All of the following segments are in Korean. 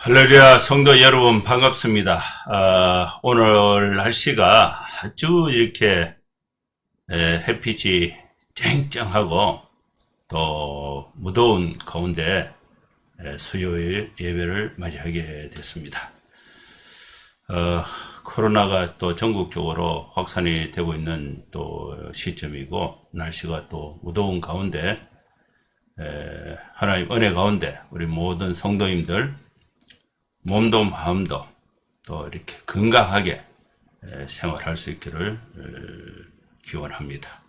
할렐루야, 성도 여러분 반갑습니다. 오늘 날씨가 아주 이렇게 햇빛이 쨍쨍하고 또 무더운 가운데 수요일 예배를 맞이하게 됐습니다. 코로나가 또 전국적으로 확산이 되고 있는 또 시점이고, 날씨가 또 무더운 가운데 하나님 은혜 가운데 우리 모든 성도님들 몸도 마음도 또 이렇게 건강하게 생활할 수 있기를 기원합니다.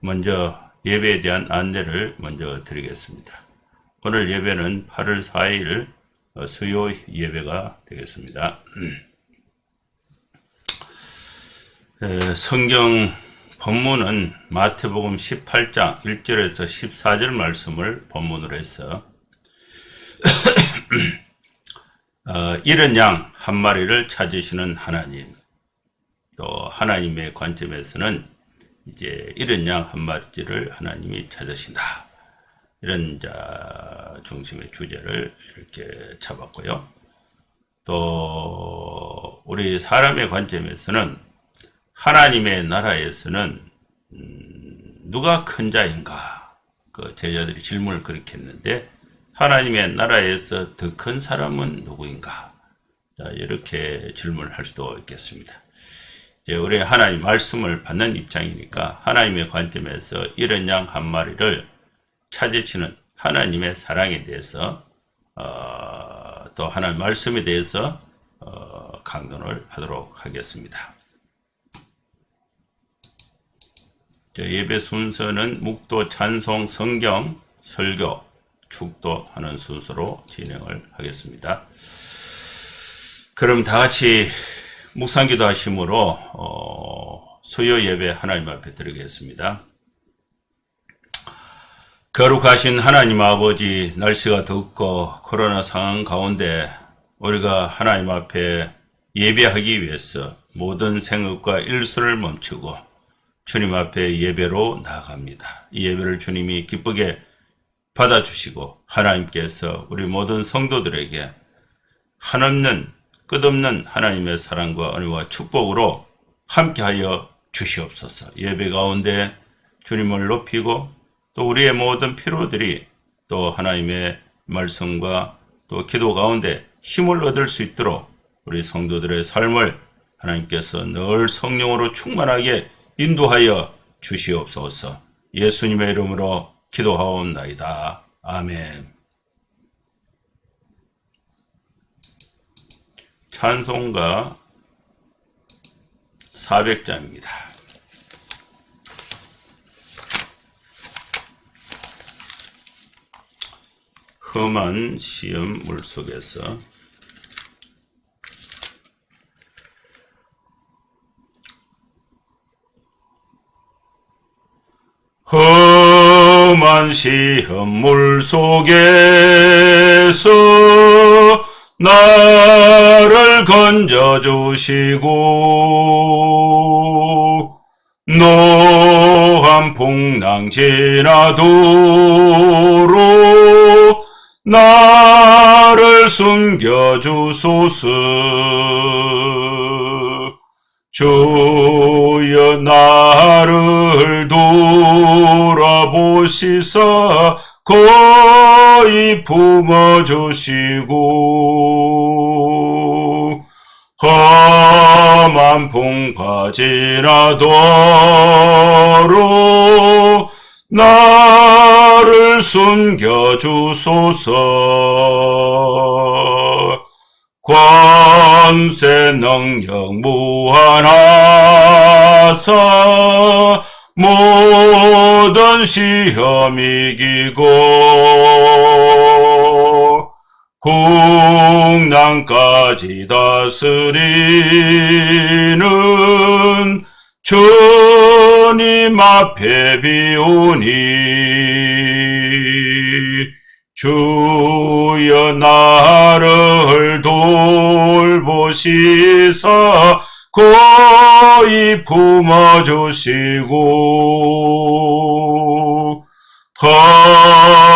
먼저 예배에 대한 안내를 먼저 드리겠습니다. 오늘 예배는 8월 4일 수요 예배가 되겠습니다. 성경 본문은 마태복음 18장 1절에서 14절 말씀을 본문으로 해서 잃은 양 한 마리를 찾으시는 하나님, 또 하나님의 관점에서는 이제 잃은 양 한 마리를 하나님이 찾으신다, 이런 중심의 주제를 이렇게 잡았고요. 또 우리 사람의 관점에서는 하나님의 나라에서는 누가 큰 자인가, 그 제자들이 질문을 그렇게 했는데, 하나님의 나라에서 더 큰 사람은 누구인가? 이렇게 질문을 할 수도 있겠습니다. 이제 우리 하나님 말씀을 받는 입장이니까 하나님의 관점에서 잃은 양 한 마리를 찾으시는 하나님의 사랑에 대해서 또 하나님 말씀에 대해서 강론을 하도록 하겠습니다. 예배 순서는 묵도, 찬송, 성경, 설교, 축도하는 순서로 진행을 하겠습니다. 그럼 다 같이 묵상기도 하심으로 수요 예배 하나님 앞에 드리겠습니다. 거룩하신 하나님 아버지, 날씨가 덥고 코로나 상황 가운데 우리가 하나님 앞에 예배하기 위해서 모든 생업과 일수를 멈추고 주님 앞에 예배로 나아갑니다. 이 예배를 주님이 기쁘게 받아주시고 하나님께서 우리 모든 성도들에게 한없는 끝없는 하나님의 사랑과 은혜와 축복으로 함께하여 주시옵소서. 예배 가운데 주님을 높이고 또 우리의 모든 필요들이 또 하나님의 말씀과 또 기도 가운데 힘을 얻을 수 있도록 우리 성도들의 삶을 하나님께서 늘 성령으로 충만하게 인도하여 주시옵소서. 예수님의 이름으로 기도하옵나이다. 아멘. 찬송가 400장입니다. 험한 시험 물속에서 험한 시험 물속에서 나를 건져주시고 노한 풍랑 지나도록 나를 숨겨주소서. 주여 나를 돌아보시사 거의 품어주시고 험한 풍파 지나도록 나를 숨겨주소서. 권세 능력 무한하사 모든 시험 이기고 국난까지 다스리는 주님 앞에 비오니 주여 나를 돌보시사 거의 품어주시고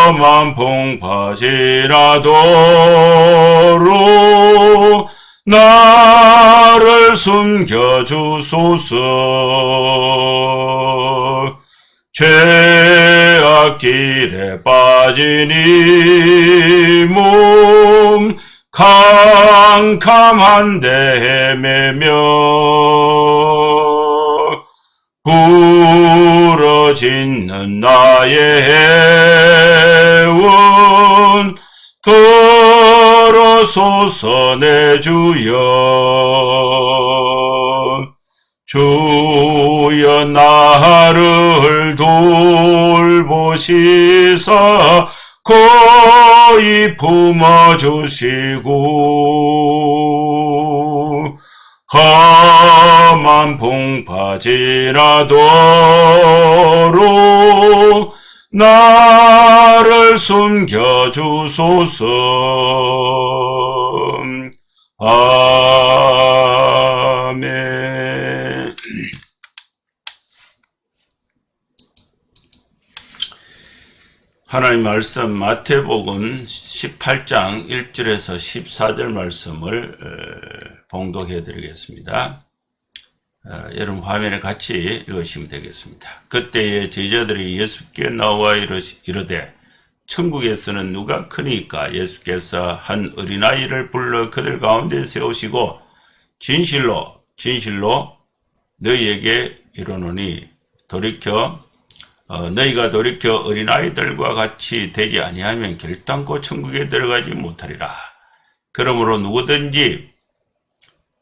험한 풍파지라도록 나를 숨겨주소서. 죄악길에 빠진 이 몸 캄캄한데 헤매며 부러지는 나의 해원 들어소서 내 주여. 주여 나를 돌보시사 거의 품어주시고 험한 풍파지라도록 나를 숨겨주소서. 아멘. 하나님 말씀 마태복음 18장 1절에서 14절 말씀을 봉독해 드리겠습니다. 여러분 화면에 같이 읽으시면 되겠습니다. 그때에 제자들이 예수께 나와 이르되 천국에서는 누가 크니까? 예수께서 한 어린아이를 불러 그들 가운데 세우시고 진실로 너희에게 이르노니 너희가 돌이켜 어린아이들과 같이 되지 아니하면 결단코 천국에 들어가지 못하리라. 그러므로 누구든지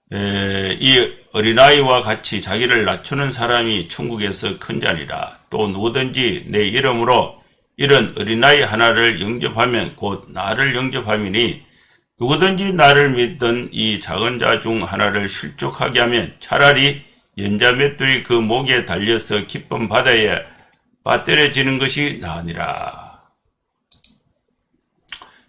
이 어린아이와 같이 자기를 낮추는 사람이 천국에서 큰 자니라. 또 누구든지 내 이름으로 이런 어린아이 하나를 영접하면 곧 나를 영접함이니 누구든지 나를 믿던 이 작은 자 중 하나를 실족하게 하면 차라리 연자 맷돌이 그 목에 달려서 기쁜 바다에 빠뜨려지는 것이 나으니라.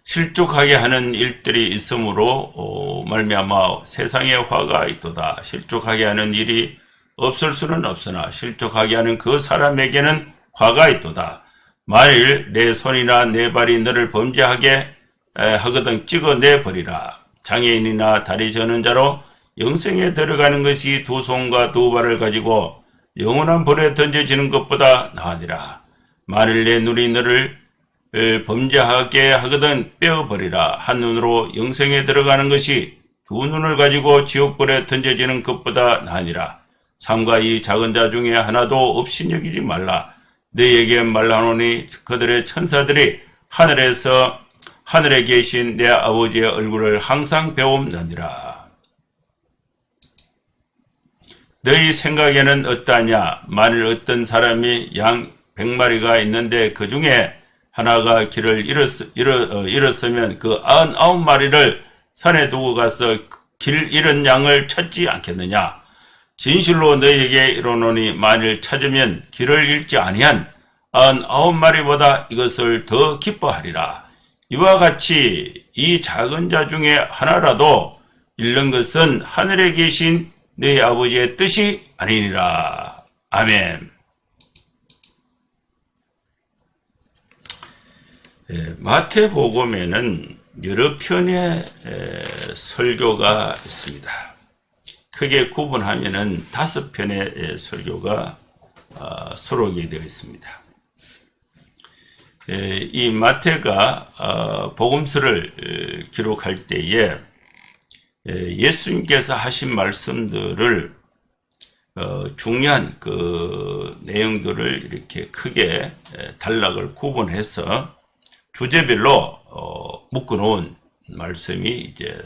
실족하게 하는 일들이 있으므로 말미암아 세상에 화가 있도다. 실족하게 하는 일이 없을 수는 없으나 실족하게 하는 그 사람에게는 화가 있도다. 만일 내 손이나 내 발이 너를 범죄하게 하거든 찍어내 버리라. 장애인이나 다리 저는 자로 영생에 들어가는 것이 두 손과 두 발을 가지고 영원한 불에 던져지는 것보다 나으니라. 만일 내 눈이 너를 범죄하게 하거든 빼어버리라. 한 눈으로 영생에 들어가는 것이 두 눈을 가지고 지옥불에 던져지는 것보다 나으니라. 삼가 이 작은 자 중에 하나도 없이 여기지 말라. 너희에게 말하노니 그들의 천사들이 하늘에 계신 내 아버지의 얼굴을 항상 배움느니라. 너희 생각에는 어떠하냐? 만일 어떤 사람이 양 100마리가 있는데 그 중에 하나가 길을 잃었으면 그 99마리를 산에 두고 가서 길 잃은 양을 찾지 않겠느냐? 진실로 너희에게 이르노니 만일 찾으면 길을 잃지 아니한 99마리보다 이것을 더 기뻐하리라. 이와 같이 이 작은 자 중에 하나라도 잃는 것은 하늘에 계신 너희 아버지의 뜻이 아니니라. 아멘. 마태복음에는 여러 편의 설교가 있습니다. 크게 구분하면은 5편의 설교가 수록이 되어 있습니다. 이 마태가 복음서를 기록할 때에 예수님께서 하신 말씀들을 중요한 그 내용들을 이렇게 크게 단락을 구분해서 주제별로 묶어놓은 말씀이 이제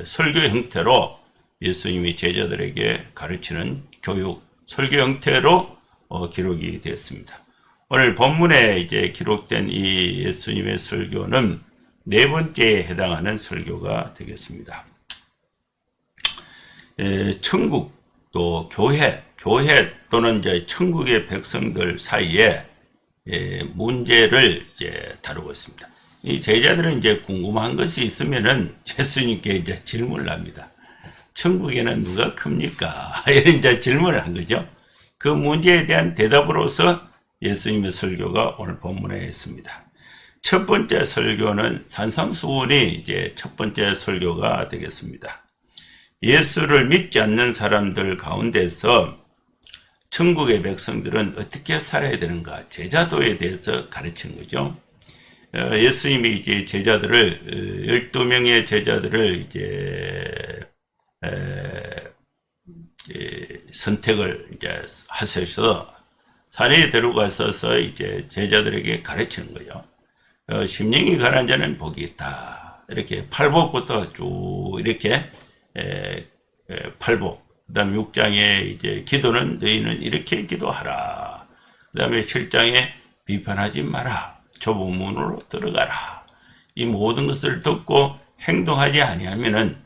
설교 형태로 예수님이 제자들에게 가르치는 교육, 설교 형태로 기록이 되었습니다. 오늘 본문에 이제 기록된 이 예수님의 설교는 4번째에 해당하는 설교가 되겠습니다. 천국 또 교회 또는 이제 천국의 백성들 사이에 문제를 이제 다루고 있습니다. 이 제자들은 이제 궁금한 것이 있으면은 예수님께 이제 질문을 합니다. 천국에는 누가 큽니까? 이런 이제 질문을 한 거죠. 그 문제에 대한 대답으로서 예수님의 설교가 오늘 본문에 있습니다. 첫 번째 설교는 산상수훈이 이제 첫 번째 설교가 되겠습니다. 예수를 믿지 않는 사람들 가운데서 천국의 백성들은 어떻게 살아야 되는가, 제자도에 대해서 가르치는 거죠. 예수님이 이제 제자들을 12명의 제자들을 이제 선택을 이제 하셔서 산에 데려가서서 이제 제자들에게 가르치는 거예요. 심령이 가난한 자는 복이 있다. 이렇게 팔복부터 쭉 이렇게 팔복. 그다음 6장에 이제 기도는 너희는 이렇게 기도하라. 그다음에 7장에 비판하지 마라. 좁은 문으로 들어가라. 이 모든 것을 듣고 행동하지 아니하면은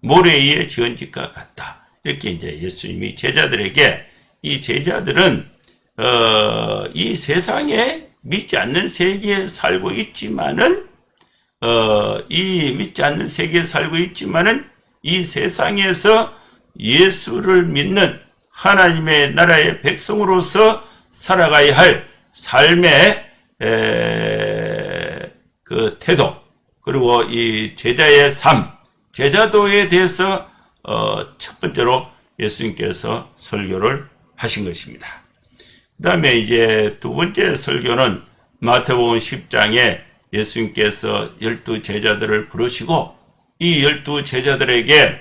모래 위에 지은 집과 같다. 이렇게 이제 예수님이 제자들에게, 이 제자들은 이 세상에 믿지 않는 세계에 살고 있지만은 이 세상에서 예수를 믿는 하나님의 나라의 백성으로서 살아가야 할 삶의 그 태도, 그리고 이 제자의 삶, 제자도에 대해서 첫 번째로 예수님께서 설교를 하신 것입니다. 그 다음에 이제 두 번째 설교는 마태복음 10장에 예수님께서 12 제자들을 부르시고 이 12 제자들에게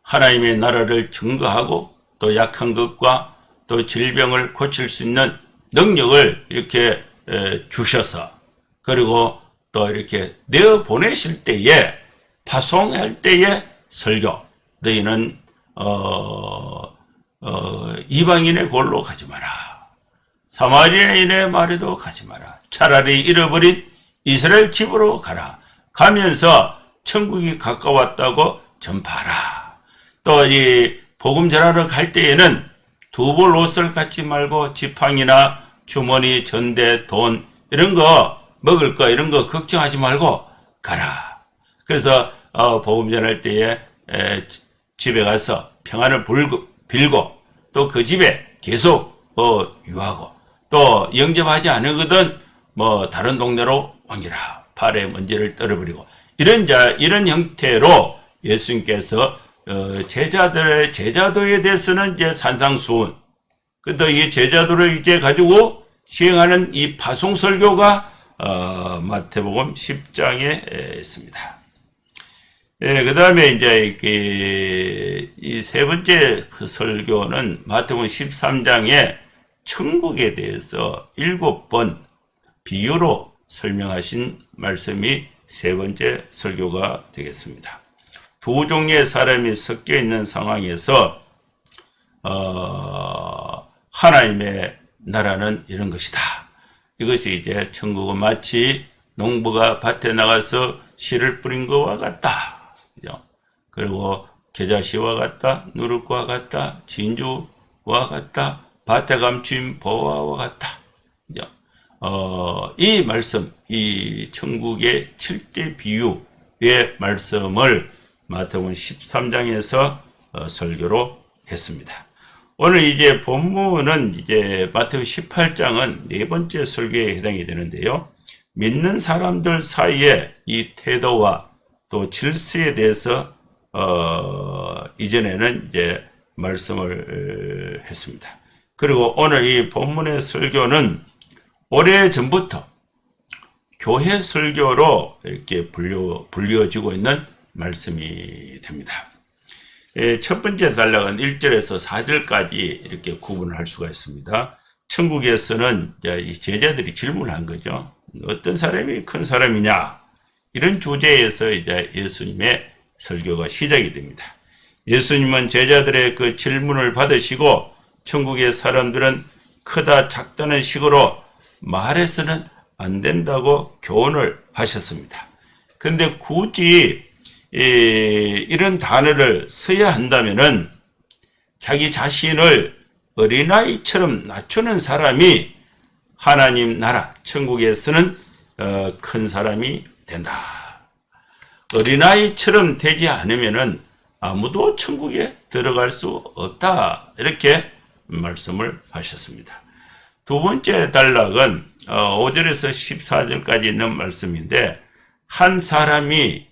하나님의 나라를 증거하고 또 약한 것과 또 질병을 고칠 수 있는 능력을 이렇게 주셔서, 그리고 또 이렇게 내어 보내실 때에, 파송할 때에 설교, 너희는 이방인의 골로 가지 마라. 사마리아인의 말에도 가지 마라. 차라리 잃어버린 이스라엘 집으로 가라. 가면서 천국이 가까웠다고 전파하라. 또 이 복음 전하러 갈 때에는 두 벌 옷을 갖지 말고 지팡이나 주머니, 전대, 돈 이런 거, 먹을 거 이런 거 걱정하지 말고 가라. 그래서 복음 전할 때에 집에 가서 평안을 빌고 또 그 집에 계속 유하고, 또 영접하지 않으거든 다른 동네로 옮기라. 발에 먼지를 떨어버리고, 이런 형태로 예수님께서 제자들의 제자도에 대해서는 이제 산상수훈, 또 이 제자도를 이제 가지고 시행하는 이 파송설교가 마태복음 10장에 있습니다. 그 다음에 이제 이 세 번째 그 설교는 마태복음 13장에 천국에 대해서 7번 비유로 설명하신 말씀이 세 번째 설교가 되겠습니다. 두 종류의 사람이 섞여 있는 상황에서 하나님의 나라는 이런 것이다. 이것이 이제 천국은 마치 농부가 밭에 나가서 씨를 뿌린 것과 같다. 그죠? 그리고 계자씨와 같다. 누룩과 같다. 진주와 같다. 밭에 감춘 보화와 같다. 그죠? 이 말씀, 이 천국의 7대 비유의 말씀을 마태복음 13장에서 설교로 했습니다. 오늘 이제 본문은 이제 마태복음 18장은 네 번째 설교에 해당이 되는데요. 믿는 사람들 사이에 이 태도와 또 질서에 대해서 이전에는 이제 말씀을 했습니다. 그리고 오늘 이 본문의 설교는 오래전부터 교회 설교로 이렇게 불려지고 있는 말씀이 됩니다. 첫 번째 단락은 1절에서 4절까지 이렇게 구분을 할 수가 있습니다. 천국에서는 이 제자들이 질문한 거죠. 어떤 사람이 큰 사람이냐? 이런 주제에서 이제 예수님의 설교가 시작이 됩니다. 예수님은 제자들의 그 질문을 받으시고 천국의 사람들은 크다 작다는 식으로 말해서는 안 된다고 교훈을 하셨습니다. 근데 굳이 이런 단어를 써야 한다면은 자기 자신을 어린아이처럼 낮추는 사람이 하나님 나라 천국에서는 큰 사람이 된다. 어린아이처럼 되지 않으면은 아무도 천국에 들어갈 수 없다. 이렇게 말씀을 하셨습니다. 두 번째 단락은 5절에서 14절까지 있는 말씀인데 한 사람의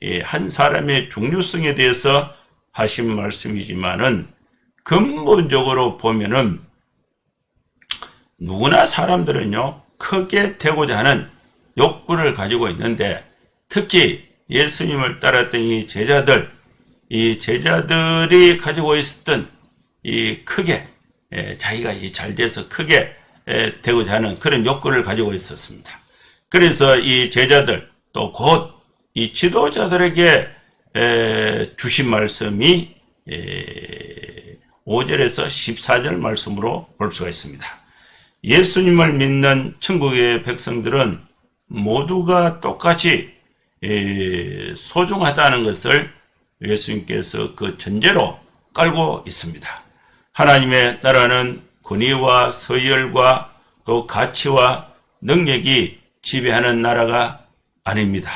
중요성에 대해서 하신 말씀이지만은 근본적으로 보면은 누구나 사람들은요 크게 되고자 하는 욕구를 가지고 있는데 특히 예수님을 따랐던 이 제자들이 가지고 있었던 이 크게 자기가 잘 돼서 크게 되고자 하는 그런 욕구를 가지고 있었습니다. 그래서 이 제자들 또 곧 이 지도자들에게 주신 말씀이 5절에서 14절 말씀으로 볼 수가 있습니다. 예수님을 믿는 천국의 백성들은 모두가 똑같이 소중하다는 것을 예수님께서 그 전제로 깔고 있습니다. 하나님의 나라는 권위와 서열과 또 가치와 능력이 지배하는 나라가 아닙니다.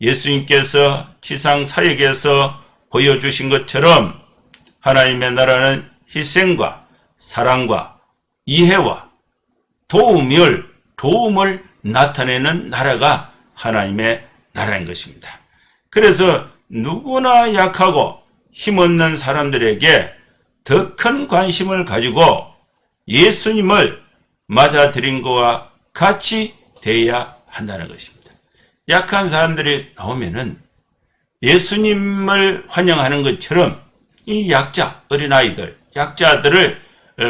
예수님께서 지상 사역에서 보여주신 것처럼 하나님의 나라는 희생과 사랑과 이해와 도움을 나타내는 나라가 하나님의 나라인 것입니다. 그래서 누구나 약하고 힘없는 사람들에게 더 큰 관심을 가지고 예수님을 맞아들인 것과 같이 되어야 한다는 것입니다. 약한 사람들이 나오면은 예수님을 환영하는 것처럼 이 어린아이들, 약자들을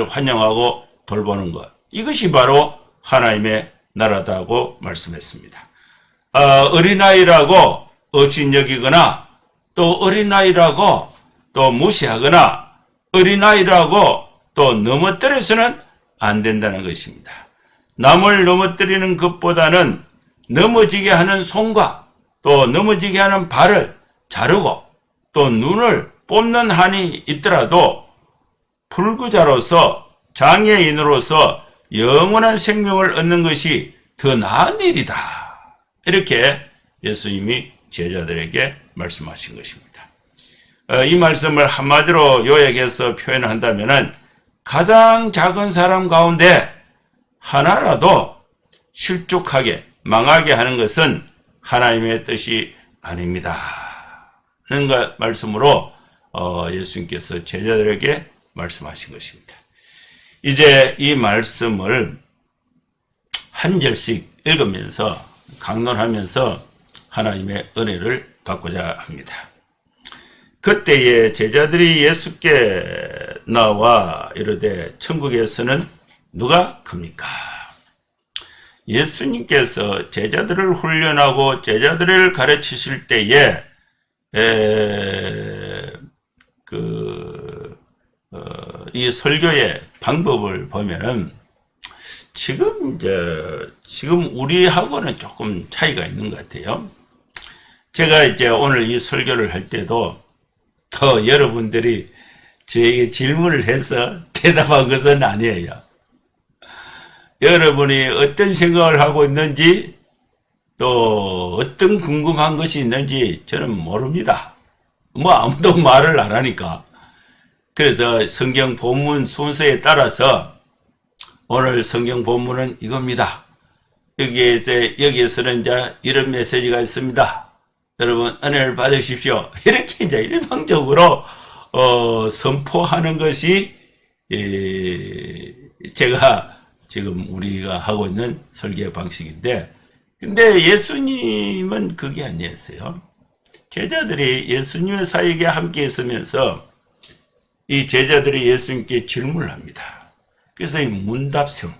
환영하고 돌보는 것. 이것이 바로 하나님의 나라다고 말씀했습니다. 어린아이라고 업신여기거나 또 어린아이라고 또 무시하거나 어린아이라고 또 넘어뜨려서는 안 된다는 것입니다. 남을 넘어뜨리는 것보다는 넘어지게 하는 손과 또 넘어지게 하는 발을 자르고 또 눈을 뽑는 한이 있더라도 불구자로서 장애인으로서 영원한 생명을 얻는 것이 더 나은 일이다. 이렇게 예수님이 제자들에게 말씀하신 것입니다. 이 말씀을 한마디로 요약해서 표현한다면 가장 작은 사람 가운데 하나라도 실족하게 망하게 하는 것은 하나님의 뜻이 아닙니다. 하는 말씀으로 예수님께서 제자들에게 말씀하신 것입니다. 이제 이 말씀을 한 절씩 읽으면서 강론하면서 하나님의 은혜를 받고자 합니다. 그때에 제자들이 예수께 나와 이르되 천국에서는 누가 큽니까? 예수님께서 제자들을 훈련하고 제자들을 가르치실 때에 이 설교의 방법을 보면은 지금 우리하고는 조금 차이가 있는 것 같아요. 제가 이제 오늘 이 설교를 할 때도 더 여러분들이 저에게 질문을 해서 대답한 것은 아니에요. 여러분이 어떤 생각을 하고 있는지 또 어떤 궁금한 것이 있는지 저는 모릅니다. 아무도 말을 안 하니까. 그래서 성경 본문 순서에 따라서 오늘 성경 본문은 이겁니다. 여기에서는 이제 이런 메시지가 있습니다. 여러분 은혜를 받으십시오. 이렇게 이제 일방적으로 선포하는 것이 제가 지금 우리가 하고 있는 설교 방식인데, 근데 예수님은 그게 아니었어요. 제자들이 예수님의 사역에 함께 있으면서 이 제자들이 예수님께 질문을 합니다. 그래서 이 문답형,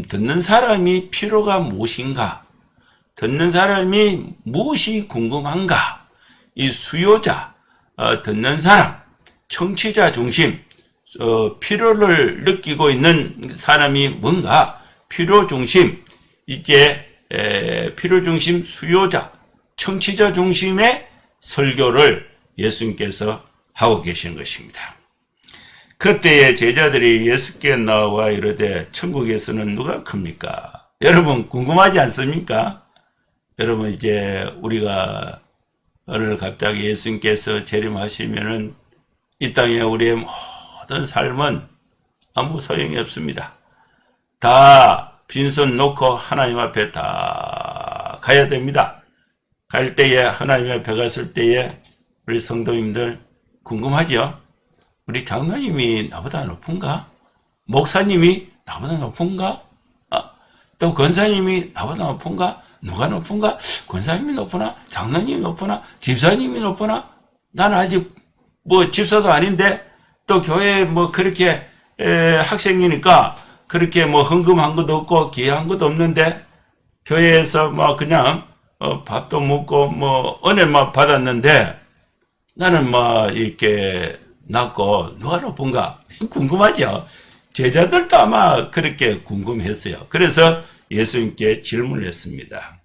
듣는 사람이 필요가 무엇인가? 듣는 사람이 무엇이 궁금한가? 이 수요자, 듣는 사람, 청취자 중심, 필요를 느끼고 있는 사람이 뭔가? 필요 중심, 필요 중심 수요자, 청취자 중심의 설교를 예수님께서 하고 계시는 것입니다. 그때에 제자들이 예수께 나와 이르되 천국에서는 누가 큽니까? 여러분 궁금하지 않습니까? 여러분 이제 우리가 오늘 갑자기 예수님께서 재림하시면은 이 땅에 우리의 모든 삶은 아무 소용이 없습니다. 다 빈손 놓고 하나님 앞에 다 가야 됩니다. 갈 때에 하나님 앞에 갔을 때에 우리 성도님들 궁금하죠? 우리 장로님이 나보다 높은가? 목사님이 나보다 높은가? 또 권사님이 나보다 높은가? 누가 높은가? 권사님이 높으나? 장로님이 높으나? 집사님이 높으나? 나는 아직 집사도 아닌데 또 교회에 그렇게 학생이니까 그렇게 흥금한 것도 없고 기여한 것도 없는데 교회에서 그냥 밥도 먹고 은혜만 받았는데 나는 이렇게 낮고 누가 높은가 궁금하죠. 제자들도 아마 그렇게 궁금했어요. 그래서 예수님께 질문을 했습니다.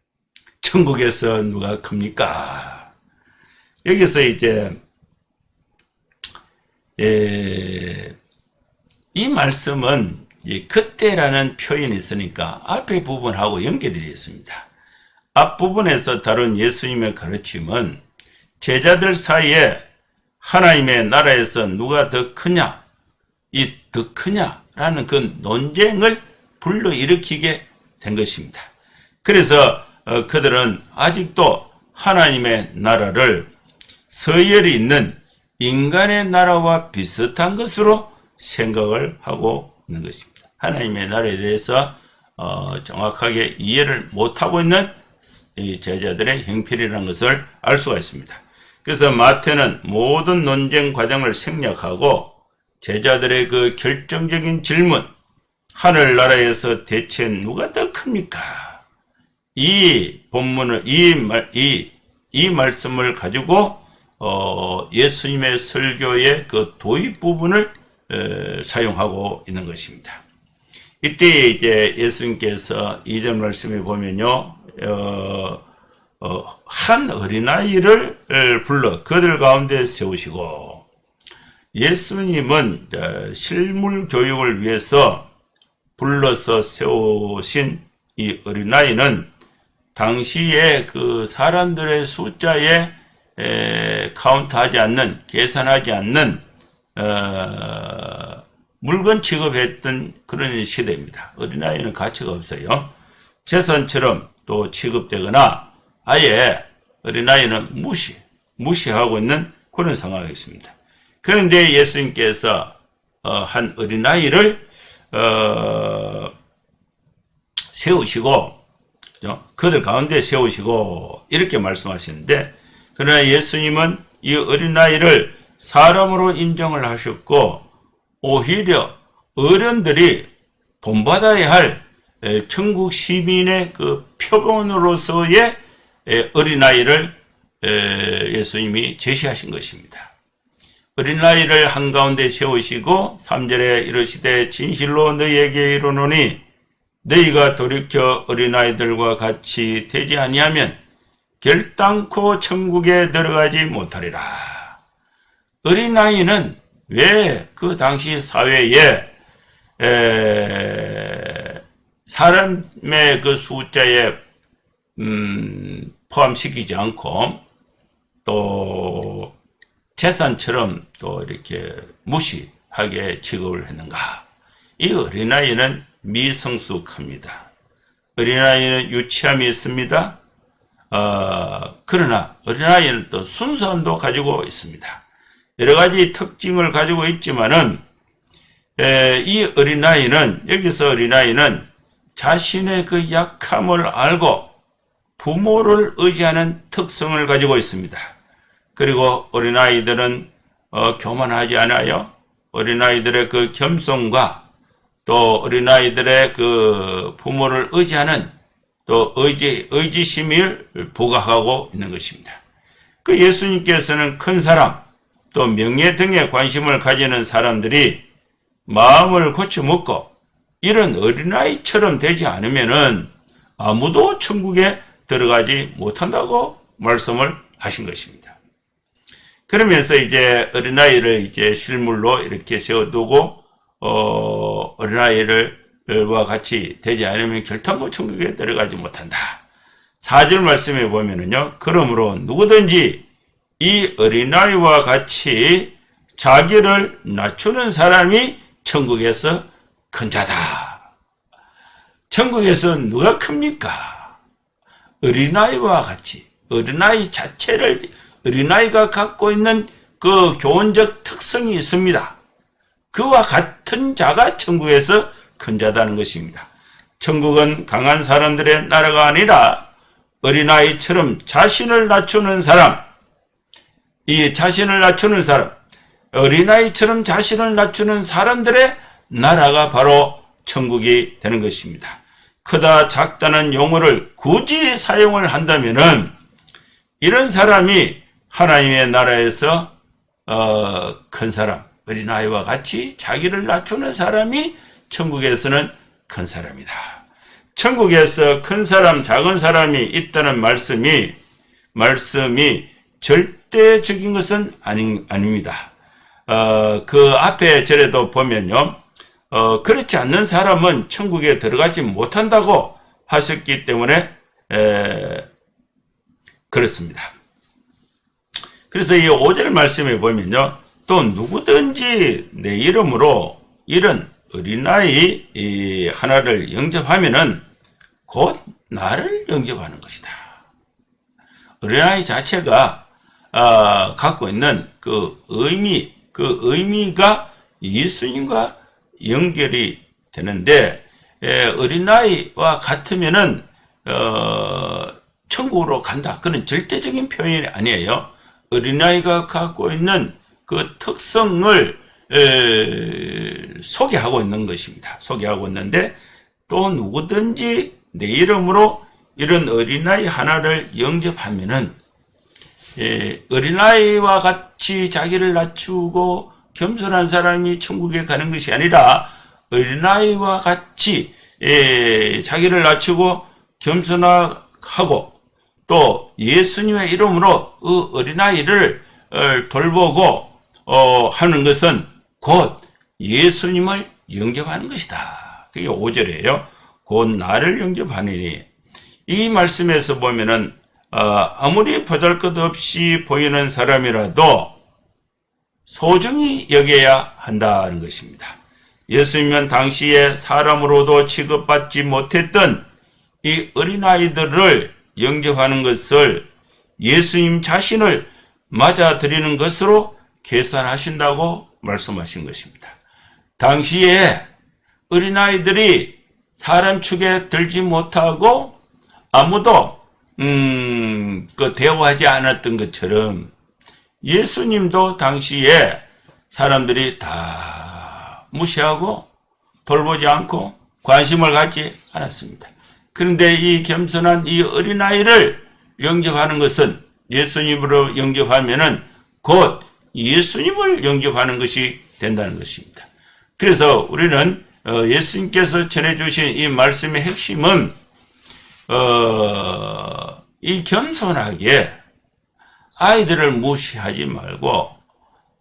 천국에서 누가 큽니까? 여기서 이제 이 말씀은 그때라는 표현이 있으니까 앞의 부분하고 연결이 되어 있습니다. 앞부분에서 다룬 예수님의 가르침은 제자들 사이에 하나님의 나라에서 누가 더 크냐, 이 더 크냐라는 그 논쟁을 불러일으키게 된 것입니다. 그래서 그들은 아직도 하나님의 나라를 서열이 있는 인간의 나라와 비슷한 것으로 생각을 하고 있는 것입니다. 하나님의 나라에 대해서 정확하게 이해를 못하고 있는 이 제자들의 형편이라는 것을 알 수가 있습니다. 그래서 마태는 모든 논쟁 과정을 생략하고 제자들의 그 결정적인 질문, 하늘나라에서 대체 누가 더 큽니까? 이 본문을, 이 말씀을 가지고 예수님의 설교의 그 도입 부분을 사용하고 있는 것입니다. 이때 이제 예수님께서 2절 말씀에 보면요, 한 어린아이를 불러 그들 가운데 세우시고, 예수님은 실물 교육을 위해서 불러서 세우신 이 어린아이는 당시에 그 사람들의 숫자에 카운트하지 않는, 계산하지 않는 물건 취급했던 그런 시대입니다. 어린아이는 가치가 없어요. 재산처럼 또 취급되거나 아예 어린아이는 무시하고 있는 그런 상황이었습니다. 그런데 예수님께서 한 어린아이를 세우시고, 그들 가운데 세우시고 이렇게 말씀하시는데, 그러나 예수님은 이 어린아이를 사람으로 인정을 하셨고 오히려 어른들이 본받아야 할 천국 시민의 그 표본으로서의 어린아이를 예수님이 제시하신 것입니다. 어린아이를 한가운데 세우시고 3절에 이르시되 진실로 너희에게 이르노니 너희가 돌이켜 어린아이들과 같이 되지 아니하면 결단코 천국에 들어가지 못하리라. 어린아이는 왜 그 당시 사회에 사람의 그 숫자에 포함시키지 않고 또 재산처럼 또 이렇게 무시하게 취급을 했는가? 이 어린아이는 미성숙합니다. 어린아이는 유치함이 있습니다. 그러나 어린아이는 또 순수함도 가지고 있습니다. 여러 가지 특징을 가지고 있지만은, 이 어린아이는, 여기서 어린아이는 자신의 그 약함을 알고 부모를 의지하는 특성을 가지고 있습니다. 그리고 어린아이들은 교만하지 않아요. 어린아이들의 그 겸손과 또 어린아이들의 그 부모를 의지하는 또 의지심을 부각하고 있는 것입니다. 그 예수님께서는 큰 사람, 또 명예 등에 관심을 가지는 사람들이 마음을 고쳐먹고 이런 어린아이처럼 되지 않으면은 아무도 천국에 들어가지 못한다고 말씀을 하신 것입니다. 그러면서 이제 어린아이를 이제 실물로 이렇게 세워두고, 어린아이들과 같이 되지 않으면 결단코 천국에 들어가지 못한다. 4절 말씀에 보면은요, 그러므로 누구든지 이 어린아이와 같이 자기를 낮추는 사람이 천국에서 큰 자다. 천국에서 누가 큽니까? 어린아이와 같이 어린아이 자체를 어린아이가 갖고 있는 그 교훈적 특성이 있습니다. 그와 같은 자가 천국에서 큰 자다는 것입니다. 천국은 강한 사람들의 나라가 아니라 어린아이처럼 자신을 낮추는 사람, 이 자신을 낮추는 사람, 어린아이처럼 자신을 낮추는 사람들의 나라가 바로 천국이 되는 것입니다. 크다 작다는 용어를 굳이 사용을 한다면은 이런 사람이 하나님의 나라에서 큰 사람, 어린아이와 같이 자기를 낮추는 사람이 천국에서는 큰 사람이다. 천국에서 큰 사람, 작은 사람이 있다는 말씀이 절대적인 것은 아닙니다. 그 앞에 절에도 보면요, 그렇지 않는 사람은 천국에 들어가지 못한다고 하셨기 때문에 그렇습니다. 그래서 이 5절 말씀에 보면요, 또 누구든지 내 이름으로 이런 어린아이 하나를 영접하면은 곧 나를 영접하는 것이다. 어린아이 자체가 갖고 있는 그 의미가 예수님과 연결이 되는데, 어린아이와 같으면은 천국으로 간다. 그런 절대적인 표현이 아니에요. 어린아이가 갖고 있는 그 특성을 소개하고 있는 것입니다. 소개하고 있는데, 또 누구든지 내 이름으로 이런 어린아이 하나를 영접하면은 어린아이와 같이 자기를 낮추고 겸손한 사람이 천국에 가는 것이 아니라, 어린아이와 같이 자기를 낮추고 겸손하고 또 예수님의 이름으로 그 어린아이를 돌보고 하는 것은 곧 예수님을 영접하는 것이다. 그게 5절이에요. 곧 나를 영접하느니. 이 말씀에서 보면은 아무리 보잘것없이 보이는 사람이라도 소중히 여겨야 한다는 것입니다. 예수님은 당시에 사람으로도 취급받지 못했던 이 어린아이들을 영접하는 것을 예수님 자신을 맞아들이는 것으로 계산하신다고 말씀하신 것입니다. 당시에 어린아이들이 사람 축에 들지 못하고 아무도 대우하지 않았던 것처럼 예수님도 당시에 사람들이 다 무시하고 돌보지 않고 관심을 갖지 않았습니다. 그런데 이 겸손한 이 어린아이를 영접하는 것은, 예수님으로 영접하면은 곧 예수님을 영접하는 것이 된다는 것입니다. 그래서 우리는 예수님께서 전해주신 이 말씀의 핵심은 이 겸손하게 아이들을 무시하지 말고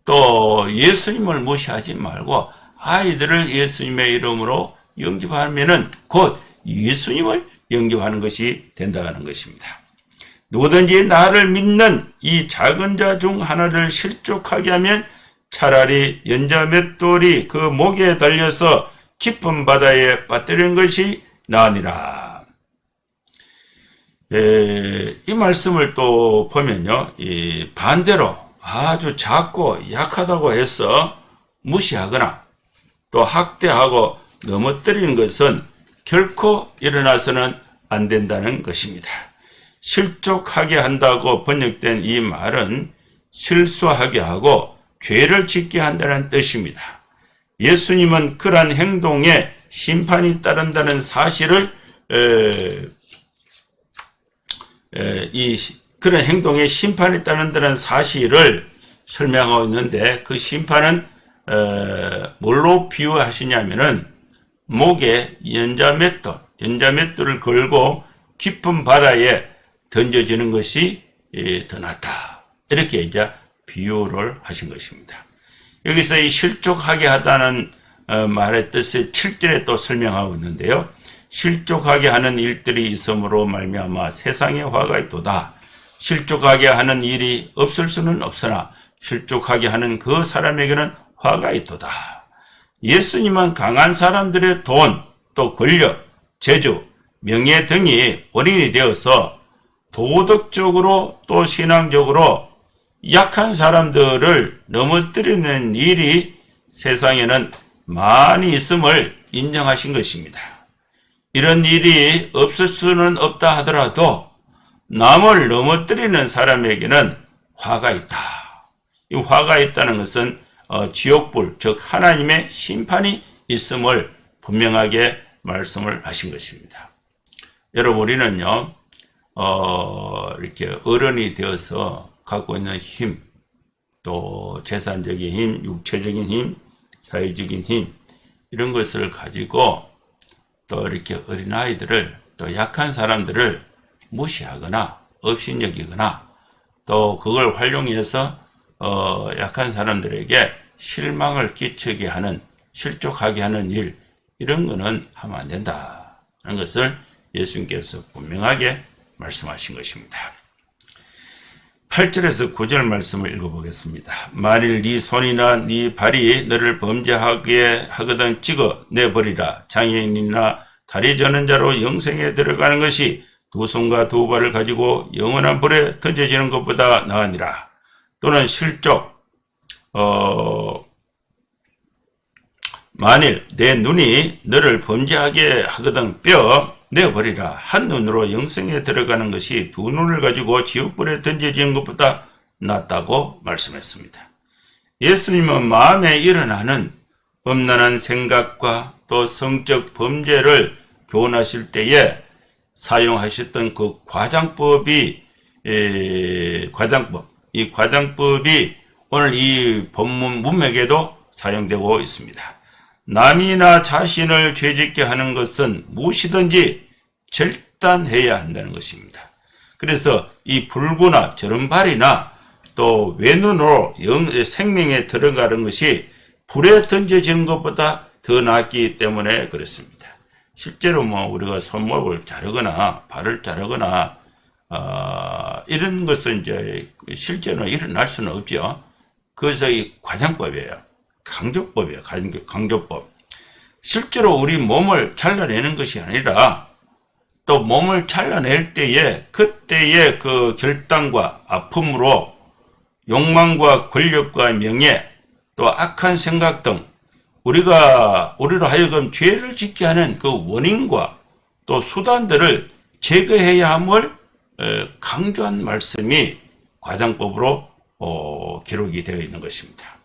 또 예수님을 무시하지 말고 아이들을 예수님의 이름으로 영접하면은 곧 예수님을 영접하는 것이 된다는 것입니다. 누구든지 나를 믿는 이 작은 자 중 하나를 실족하게 하면 차라리 연자 맷돌이 그 목에 달려서 깊은 바다에 빠뜨리는 것이 나으니라. 이 말씀을 또 보면요, 이 반대로 아주 작고 약하다고 해서 무시하거나 또 학대하고 넘어뜨리는 것은 결코 일어나서는 안 된다는 것입니다. 실족하게 한다고 번역된 이 말은 실수하게 하고 죄를 짓게 한다는 뜻입니다. 예수님은 그러한 행동에 심판이 따른다는 사실을 그런 행동에 심판이 따른다는 사실을 설명하고 있는데, 그 심판은 뭘로 비유하시냐면은 목에 연자맷돌을 걸고 깊은 바다에 던져지는 것이 더 낫다. 이렇게 이제 비유를 하신 것입니다. 여기서 이 실족하게 하다는 말의 뜻을 7절에 또 설명하고 있는데요. 실족하게 하는 일들이 있음으로 말미암아 세상에 화가 있도다. 실족하게 하는 일이 없을 수는 없으나 실족하게 하는 그 사람에게는 화가 있도다. 예수님은 강한 사람들의 돈, 또 권력, 재주, 명예 등이 원인이 되어서 도덕적으로 또 신앙적으로 약한 사람들을 넘어뜨리는 일이 세상에는 많이 있음을 인정하신 것입니다. 이런 일이 없을 수는 없다 하더라도 남을 넘어뜨리는 사람에게는 화가 있다. 이 화가 있다는 것은 지옥불, 즉 하나님의 심판이 있음을 분명하게 말씀을 하신 것입니다. 여러분, 우리는요, 이렇게 어른이 되어서 갖고 있는 힘, 또 재산적인 힘, 육체적인 힘, 사회적인 힘, 이런 것을 가지고 또 이렇게 어린아이들을, 또 약한 사람들을 무시하거나 업신여기거나 또 그걸 활용해서 약한 사람들에게 실망을 끼치게 하는, 실족하게 하는 일, 이런 거는 하면 안 된다는 것을 예수님께서 분명하게 말씀하신 것입니다. 8절에서 9절 말씀을 읽어보겠습니다. 만일 네 손이나 네 발이 너를 범죄하게 하거든 찍어 내버리라. 장애인이나 다리 저는 자로 영생에 들어가는 것이 두 손과 두 발을 가지고 영원한 불에 던져지는 것보다 나으니라. 또는 실족, 만일 내 눈이 너를 범죄하게 하거든 뼈 내버리라. 한 눈으로 영생에 들어가는 것이 두 눈을 가지고 지옥불에 던져지는 것보다 낫다고 말씀했습니다. 예수님은 마음에 일어나는 음란한 생각과 또 성적 범죄를 교훈하실 때에 사용하셨던 그 과장법이 오늘 이 본문 문맥에도 사용되고 있습니다. 남이나 자신을 죄짓게 하는 것은 무엇이든지 절단해야 한다는 것입니다. 그래서 이 불구나 저른발이나 또 외눈으로 생명에 들어가는 것이 불에 던져지는 것보다 더 낫기 때문에 그렇습니다. 실제로 우리가 손목을 자르거나 발을 자르거나 이런 것은 이제 실제로 일어날 수는 없죠. 그래서 이 과장법이에요. 강조법이에요. 강조법. 실제로 우리 몸을 잘라내는 것이 아니라 또 몸을 잘라낼 때에 그때의 그 결단과 아픔으로 욕망과 권력과 명예 또 악한 생각 등 우리로 하여금 죄를 짓게 하는 그 원인과 또 수단들을 제거해야 함을 강조한 말씀이 과장법으로 기록이 되어 있는 것입니다.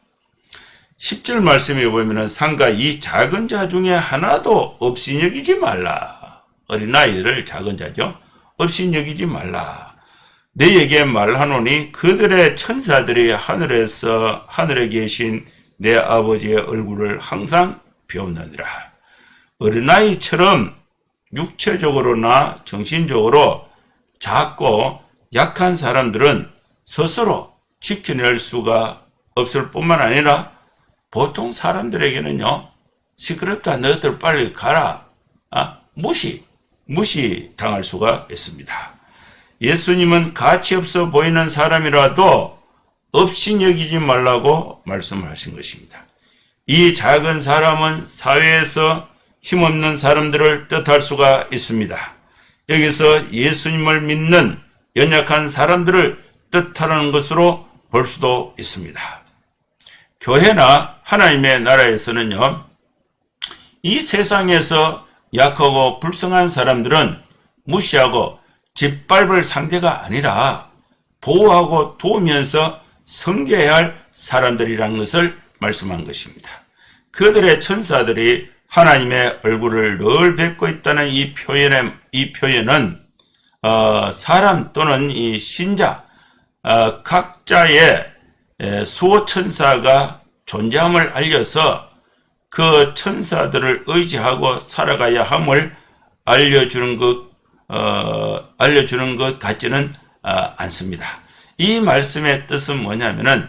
10절 말씀에 보면은 상가 이 작은 자 중에 하나도 없이 여기지 말라. 어린아이들을 작은 자죠. 없이 여기지 말라. 너에게 말하노니 그들의 천사들이 하늘에 계신 내 아버지의 얼굴을 항상 비옵느니라. 어린아이처럼 육체적으로나 정신적으로 작고 약한 사람들은 스스로 지켜낼 수가 없을 뿐만 아니라 보통 사람들에게는요, 시끄럽다, 너희들 빨리 가라, 무시 당할 수가 있습니다. 예수님은 가치 없어 보이는 사람이라도 없이 여기지 말라고 말씀을 하신 것입니다. 이 작은 사람은 사회에서 힘없는 사람들을 뜻할 수가 있습니다. 여기서 예수님을 믿는 연약한 사람들을 뜻하는 것으로 볼 수도 있습니다. 교회나 하나님의 나라에서는요, 이 세상에서 약하고 불쌍한 사람들은 무시하고 짓밟을 상대가 아니라 보호하고 도우면서 섬겨야 할 사람들이라는 것을 말씀한 것입니다. 그들의 천사들이 하나님의 얼굴을 늘 뵙고 있다는 이 표현은 사람 또는 이 신자 각자의 수호천사가 존재함을 알려서 그 천사들을 의지하고 살아가야 함을 알려주는 것 같지는 않습니다. 이 말씀의 뜻은 뭐냐면은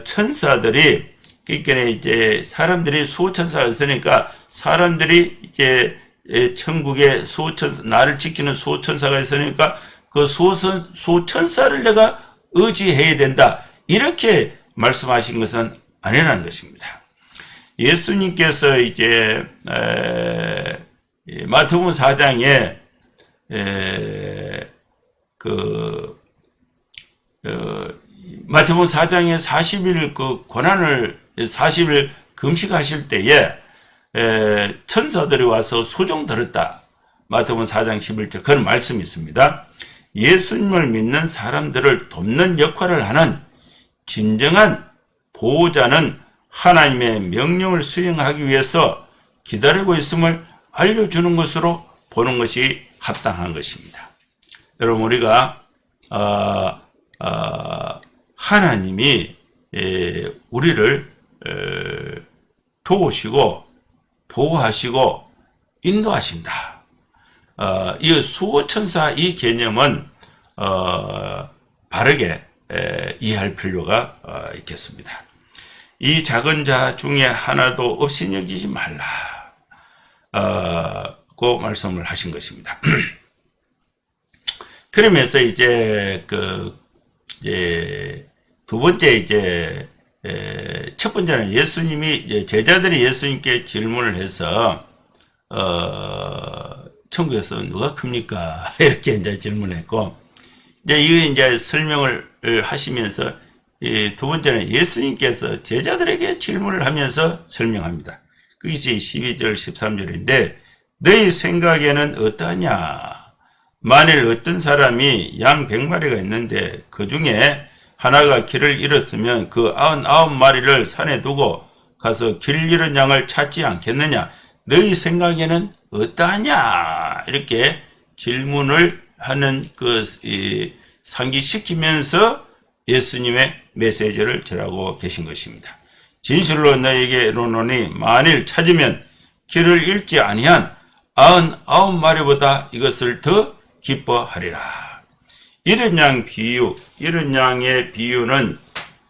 천사들이 그러니까 이제 사람들이 수호천사가 있으니까 사람들이 이제 천국에 나를 지키는 수호천사가 있으니까 그 수호천사를 내가 의지해야 된다. 이렇게 말씀하신 것은 아니라는 것입니다. 예수님께서 이제 마태복음 4장에 마태복음 4장에 40일 그 고난을 40일 금식하실 때에 천사들이 와서 수종 들었다. 마태복음 4장 11절 그런 말씀이 있습니다. 예수님을 믿는 사람들을 돕는 역할을 하는 진정한 보호자는 하나님의 명령을 수행하기 위해서 기다리고 있음을 알려주는 것으로 보는 것이 합당한 것입니다. 여러분, 우리가 하나님이 우리를 도우시고 보호하시고 인도하신다. 이 수호천사 이 개념은 바르게 이해할 필요가 있겠습니다. 이 작은 자 중에 하나도 없이 여기지 말라고 말씀을 하신 것입니다. 그러면서 이제 두 번째 첫 번째는 예수님이 제자들이 예수님께 질문을 해서 천국에서 누가 큽니까? 이렇게 이제 질문했고, 이제 설명을 하시면서 두 번째는 예수님께서 제자들에게 질문을 하면서 설명합니다. 그것이 12절 13절인데 너희 생각에는 어떠하냐? 만일 어떤 사람이 양 100마리가 있는데 그 중에 하나가 길을 잃었으면 그 99마리를 산에 두고 가서 길 잃은 양을 찾지 않겠느냐? 너희 생각에는 어떠하냐? 이렇게 질문을 하는 상기시키면서 예수님의 메시지를 전하고 계신 것입니다. 진실로 너에게 이르노니 만일 찾으면 길을 잃지 아니한 99마리보다 이것을 더 기뻐하리라. 잃은 양 비유, 잃은 양의 비유는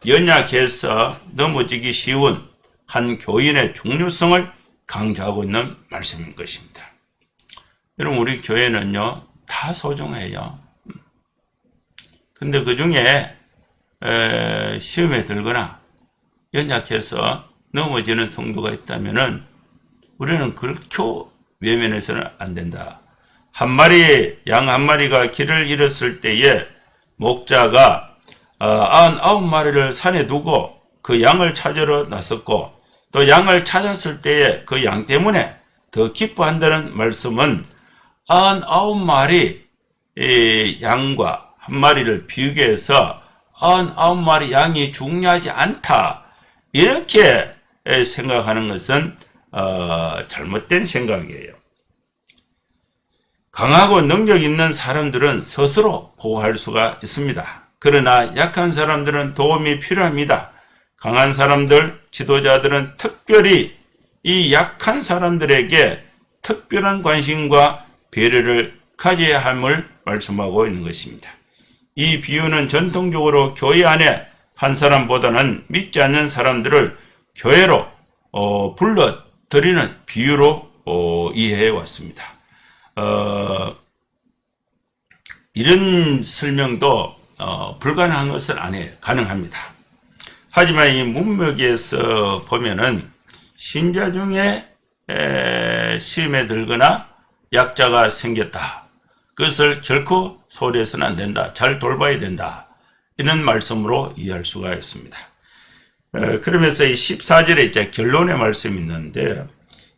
연약해서 넘어지기 쉬운 한 교인의 중요성을 강조하고 있는 말씀인 것입니다. 여러분, 우리 교회는요 다 소중해요. 근데 그 중에 시험에 들거나 연약해서 넘어지는 성도가 있다면은 우리는 결코 외면해서는 안 된다. 양 한 마리가 길을 잃었을 때에 목자가 99마리를 산에 두고 그 양을 찾으러 나섰고, 또 양을 찾았을 때에 그 양 때문에 더 기뻐한다는 말씀은 99마리 양과 한 마리를 비교해서 99마리 양이 중요하지 않다, 이렇게 생각하는 것은 잘못된 생각이에요. 강하고 능력 있는 사람들은 스스로 보호할 수가 있습니다. 그러나 약한 사람들은 도움이 필요합니다. 강한 사람들, 지도자들은 특별히 이 약한 사람들에게 특별한 관심과 배려를 가져야 함을 말씀하고 있는 것입니다. 이 비유는 전통적으로 교회 안에 한 사람보다는 믿지 않는 사람들을 교회로 불러들이는 비유로 이해해 왔습니다. 이런 설명도 불가능한 것은 아니에요. 가능합니다. 하지만 이 문맥에서 보면은 신자 중에 시험에 들거나 약자가 생겼다, 그것을 결코 소홀해서는 안 된다, 잘 돌봐야 된다, 이런 말씀으로 이해할 수가 있습니다. 그러면서 이 14절에 이제 결론의 말씀이 있는데,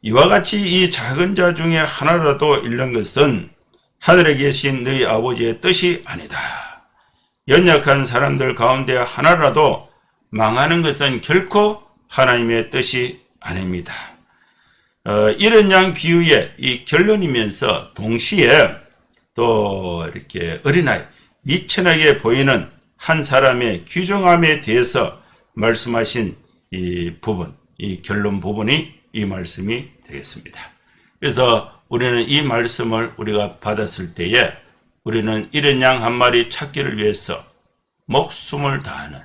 이와 같이 이 작은 자 중에 하나라도 잃는 것은 하늘에 계신 너희 아버지의 뜻이 아니다. 연약한 사람들 가운데 하나라도 망하는 것은 결코 하나님의 뜻이 아닙니다. 이런 양 비유의 이 결론이면서 동시에 또 이렇게 어린아이, 미천하게 보이는 한 사람의 귀중함에 대해서 말씀하신 이 부분, 이 결론 부분이 이 말씀이 되겠습니다. 그래서 우리는 이 말씀을 우리가 받았을 때에 우리는 이런 양 한 마리 찾기를 위해서 목숨을 다하는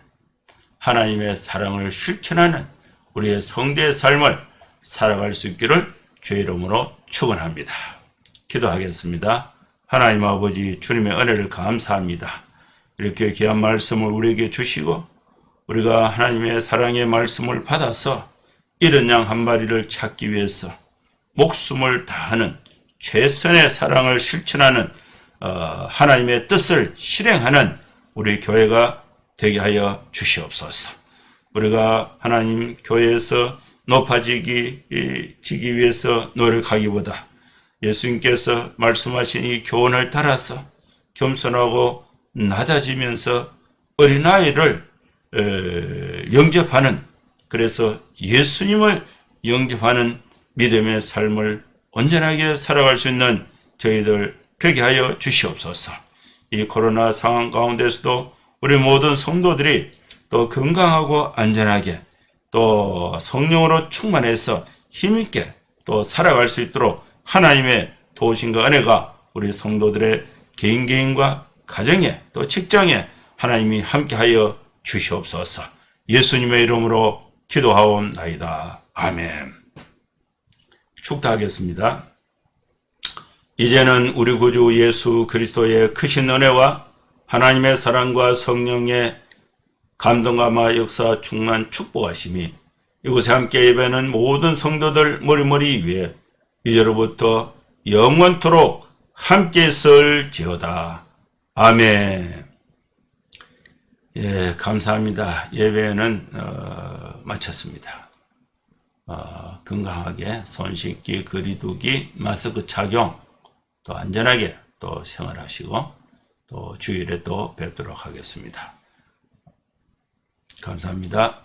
하나님의 사랑을 실천하는 우리의 성도의 삶을 살아갈 수 있기를 주의 이름으로 축원합니다. 기도하겠습니다. 하나님 아버지, 주님의 은혜를 감사합니다. 이렇게 귀한 말씀을 우리에게 주시고 우리가 하나님의 사랑의 말씀을 받아서 이런 양 한 마리를 찾기 위해서 목숨을 다하는 최선의 사랑을 실천하는 하나님의 뜻을 실행하는 우리 교회가 되게 하여 주시옵소서. 우리가 하나님 교회에서 높아지기 위해서 노력하기보다 예수님께서 말씀하신 이 교훈을 따라서 겸손하고 낮아지면서 어린아이를 영접하는, 그래서 예수님을 영접하는 믿음의 삶을 온전하게 살아갈 수 있는 저희들 되게 하여 주시옵소서. 이 코로나 상황 가운데서도 우리 모든 성도들이 또 건강하고 안전하게 또 성령으로 충만해서 힘있게 또 살아갈 수 있도록 하나님의 도우심과 은혜가 우리 성도들의 개인과 가정에 또 직장에 하나님이 함께하여 주시옵소서. 예수님의 이름으로 기도하옵나이다. 아멘. 축도하겠습니다. 이제는 우리 구주 예수 그리스도의 크신 은혜와 하나님의 사랑과 성령의 감동과 역사 충만 축복하심이 이곳에 함께 예배하는 모든 성도들 머리머리 위에 이제로부터 영원토록 함께 있을지어다. 아멘. 예, 감사합니다. 예배는 마쳤습니다. 건강하게 손 씻기, 거리두기, 마스크 착용, 또 안전하게 또 생활하시고 또 주일에 또 뵙도록 하겠습니다. 감사합니다.